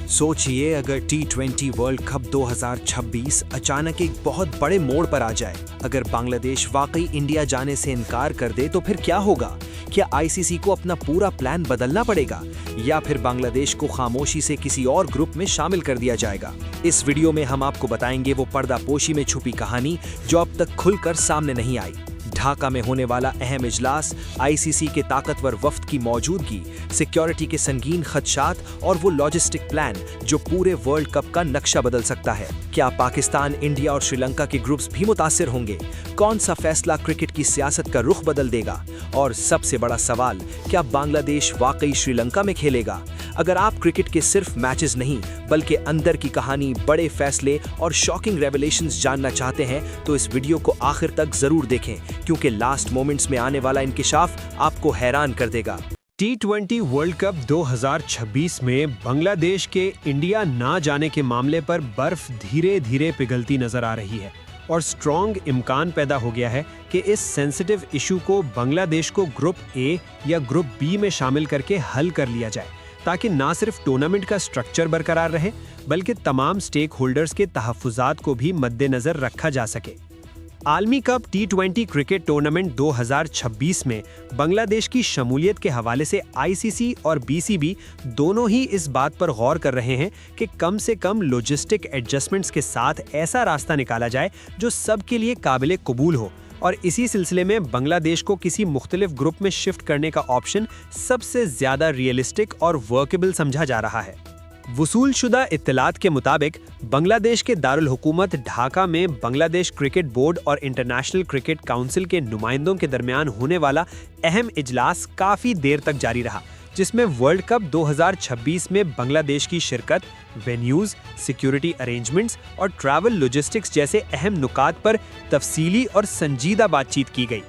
सोचिए अगर टी20 world cup 2026 अचानक एक बहुत बड़े मोड़ पर आ जाए। अगर बांग्लादेश वाकई इंडिया जाने से इनकार कर दे तो फिर क्या होगा? क्या आईसीसी को अपना पूरा प्लान बदलना पड़ेगा या फिर बांग्लादेश को खामोशी से किसी और ग्रुप में शामिल कर दिया जाएगा? इस वीडियो में हम आपको बताएंगे वो पर्दापोशी में छुपी कहानी जो अब तक खुलकर सामने नहीं आई। ढाका में होने वाला अहम इजलास, आईसीसी के ताकतवर वफ्द की मौजूदगी, सिक्योरिटी के संगीन खदशात और वो लॉजिस्टिक प्लान जो पूरे वर्ल्ड कप का नक्शा बदल सकता है। क्या पाकिस्तान, इंडिया और श्रीलंका के ग्रुप्स भी मुतासिर होंगे? कौन सा फैसला क्रिकेट की सियासत का रुख बदल देगा? और सबसे बड़ा सवाल, क्या बांग्लादेश वाकई श्रीलंका में खेलेगा? अगर आप क्रिकेट के सिर्फ मैचेस नहीं बल्कि अंदर की कहानी, बड़े फैसले और शॉकिंग रेवलेशंस जानना चाहते हैं तो इस वीडियो को आखिर तक जरूर देखें, क्योंकि लास्ट मोमेंट्स में आने वाला इंकिशाफ आपको हैरान कर देगा। टी20 वर्ल्ड कप 2026 में बांग्लादेश के इंडिया ना जाने के मामले पर बर्फ धीरे धीरे पिघलती नजर आ रही है और स्ट्रॉन्ग इम्कान पैदा हो गया है कि इस सेंसिटिव इशू को बांग्लादेश को ग्रुप ए या ग्रुप बी में शामिल करके हल कर लिया जाए, ताकि ना सिर्फ टूर्नामेंट का स्ट्रक्चर बरकरार रहे बल्कि तमाम स्टेक होल्डर्स के तहफ़्फ़ुज़ात को भी मद्देनज़र रखा जा सके। आलमी कप टी20 क्रिकेट टूर्नामेंट 2026 में बांग्लादेश की शमूलियत के हवाले से आईसीसी और बीसीबी दोनों ही इस बात पर गौर कर रहे हैं कि कम से कम लॉजिस्टिक एडजस्टमेंट्स के साथ ऐसा रास्ता निकाला जाए जो सबके लिए काबिल कबूल हो, और इसी सिलसिले में बांग्लादेश को किसी मुख्तलिफ ग्रुप में शिफ्ट करने का ऑप्शन सबसे ज़्यादा रियलिस्टिक और वर्केबल समझा जा रहा है। वसूलशुदा इत्तलात के मुताबिक बांग्लादेश के दारुल हुकूमत ढाका में बांग्लादेश क्रिकेट बोर्ड और इंटरनेशनल क्रिकेट काउंसिल के नुमाइंदों के दरमियान होने वाला अहम इजलास काफ़ी देर तक जारी रहा, जिसमें वर्ल्ड कप 2026 में बांग्लादेश की शिरकत, वेन्यूज़, सिक्योरिटी अरेंजमेंट्स और ट्रैवल लॉजिस्टिक्स जैसे अहम नुकात पर तफसीली और संजीदा बातचीत की गई।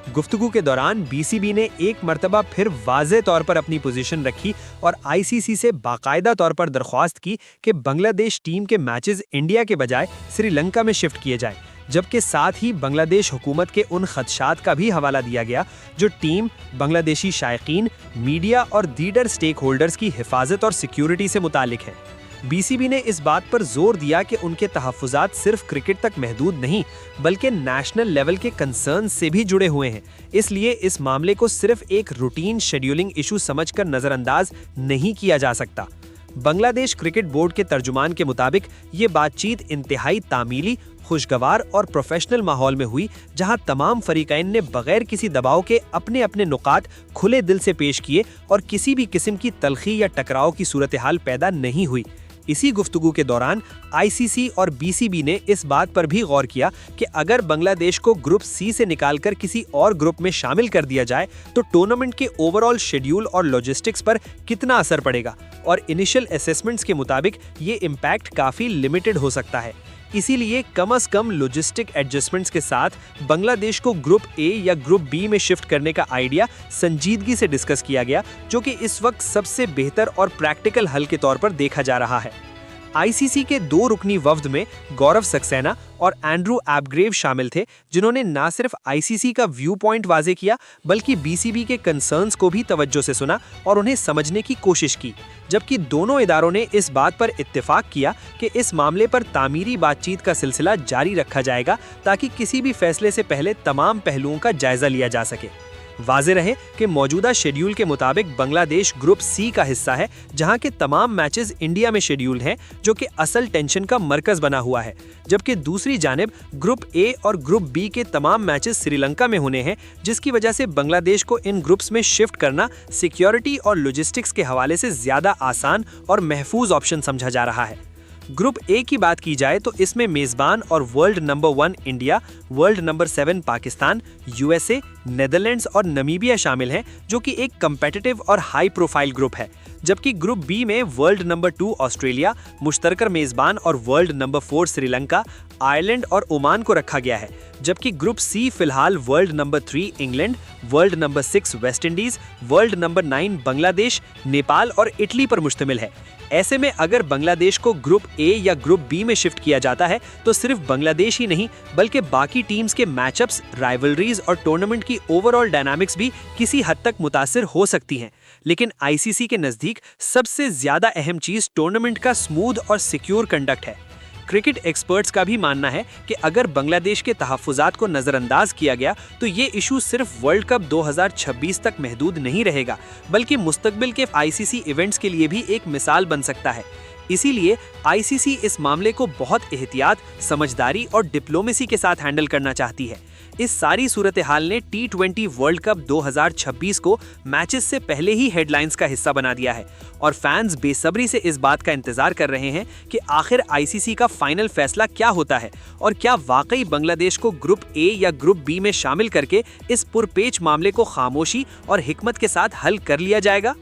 गुफ्तगू के दौरान बीसीबी ने एक मर्तबा फिर वाज़े तौर पर अपनी पोजीशन रखी और आईसीसी से बाकायदा तौर पर दरख्वास्त की कि बांग्लादेश टीम के मैचेस इंडिया के बजाय श्रीलंका में शिफ्ट किए जाएं, जबकि साथ ही बांग्लादेश हुकूमत के उन खदशात का भी हवाला दिया गया जो टीम, बांग्लादेशी शायकीन, मीडिया और दीगर स्टेक होल्डर्स की हिफाजत और सिक्योरिटी से मुतालिक है। बीसीबी ने इस बात पर जोर दिया कि उनके तहफ़्फ़ुज़ात सिर्फ क्रिकेट तक महदूद नहीं बल्कि नेशनल लेवल के कंसर्न से भी जुड़े हुए हैं, इसलिए इस मामले को सिर्फ एक रूटीन शेड्यूलिंग इशू समझकर नज़रअंदाज नहीं किया जा सकता। बांग्लादेश क्रिकेट बोर्ड के तर्जुमान के मुताबिक ये बातचीत इंतहाई तामीली, खुशगवार और प्रोफेशनल माहौल में हुई, जहां तमाम फरीकैन ने बगैर किसी दबाव के अपने अपने नुकात खुले दिल से पेश किए और किसी भी किस्म की तलखी या टकराव की सूरत हाल पैदा नहीं हुई। इसी गुफ्तगू के दौरान आईसीसी और बीसीबी ने इस बात पर भी गौर किया कि अगर बांग्लादेश को ग्रुप सी से निकालकर किसी और ग्रुप में शामिल कर दिया जाए तो टूर्नामेंट के ओवरऑल शेड्यूल और लॉजिस्टिक्स पर कितना असर पड़ेगा, और इनिशियल असेसमेंट्स के मुताबिक ये इम्पैक्ट काफ़ी लिमिटेड हो सकता है। इसीलिए कम से कम लॉजिस्टिक एडजस्टमेंट्स के साथ बांग्लादेश को ग्रुप ए या ग्रुप बी में शिफ्ट करने का आइडिया संजीदगी से डिस्कस किया गया, जो कि इस वक्त सबसे बेहतर और प्रैक्टिकल हल के तौर पर देखा जा रहा है। आईसीसी के 2 रुकनी वफ्द में गौरव सक्सेना और एंड्रू एबग्रेव शामिल थे, जिन्होंने न सिर्फ आईसीसी का व्यू पॉइंट वाजे किया बल्कि बीसीबी के कंसर्न्स को भी तवज्जो से सुना और उन्हें समझने की कोशिश की, जबकि दोनों इदारों ने इस बात पर इत्तेफाक किया कि इस मामले पर तामीरी बातचीत का सिलसिला जारी रखा जाएगा ताकि किसी भी फैसले से पहले तमाम पहलुओं का जायजा लिया जा सके। वाज़े रहे कि मौजूदा शेड्यूल के मुताबिक बांग्लादेश ग्रुप सी का हिस्सा है, जहां के तमाम मैचेस इंडिया में शेड्यूल हैं, जो कि असल टेंशन का मरकज बना हुआ है, जबकि दूसरी जानिब ग्रुप ए और ग्रुप बी के तमाम मैचेस श्रीलंका में होने हैं, जिसकी वजह से बांग्लादेश को इन ग्रुप्स में शिफ्ट करना सिक्योरिटी और लॉजिस्टिक्स के हवाले से ज़्यादा आसान और महफूज ऑप्शन समझा जा रहा है। ग्रुप ए की बात की जाए तो इसमें मेज़बान और world number 1 India, world number 7 Pakistan, USA, Netherlands और नमीबिया शामिल हैं, जो कि एक कम्पिटिटिव और हाई प्रोफाइल ग्रुप है, जबकि ग्रुप बी में वर्ल्ड नंबर 2 ऑस्ट्रेलिया, मुश्तरका मेज़बान और वर्ल्ड नंबर 4 श्रीलंका, आयरलैंड और ओमान को रखा गया है, जबकि ग्रुप सी फिलहाल world number 3 England, world number 6 West Indies, world number 9 Bangladesh, Nepal और इटली पर मुश्तमिल है। ऐसे में अगर बांग्लादेश को ग्रुप ए या ग्रुप बी में शिफ्ट किया जाता है तो सिर्फ बांग्लादेश ही नहीं बल्कि बाकी टीम्स के मैचअप्स, राइवलरीज और टूर्नामेंट की ओवरऑल डायनामिक्स भी किसी हद तक मुतासिर हो सकती हैं। लेकिन आईसीसी के नज़दीक सबसे ज़्यादा अहम चीज़ टूर्नामेंट का स्मूथ और सिक्योर कंडक्ट है। क्रिकेट एक्सपर्ट्स का भी मानना है कि अगर बांग्लादेश के तहफ़्फ़ुज़ात को नज़रअंदाज किया गया तो ये इशू सिर्फ वर्ल्ड कप 2026 तक महदूद नहीं रहेगा, बल्कि मुस्तकबिल के आईसीसी इवेंट्स के लिए भी एक मिसाल बन सकता है। इसीलिए आईसीसी इस मामले को बहुत एहतियात, समझदारी और डिप्लोमेसी के साथ हैंडल करना चाहती है। इस सारी सूरत हाल ने T20 वर्ल्ड कप 2026 को मैचेस से पहले ही हेडलाइंस का हिस्सा बना दिया है और फैंस बेसब्री से इस बात का इंतजार कर रहे हैं कि आखिर आईसीसी का फाइनल फैसला क्या होता है और क्या वाकई बांग्लादेश को ग्रुप ए या ग्रुप बी में शामिल करके इस पुरपेच मामले को खामोशी और हिकमत के साथ हल कर लिया जाएगा।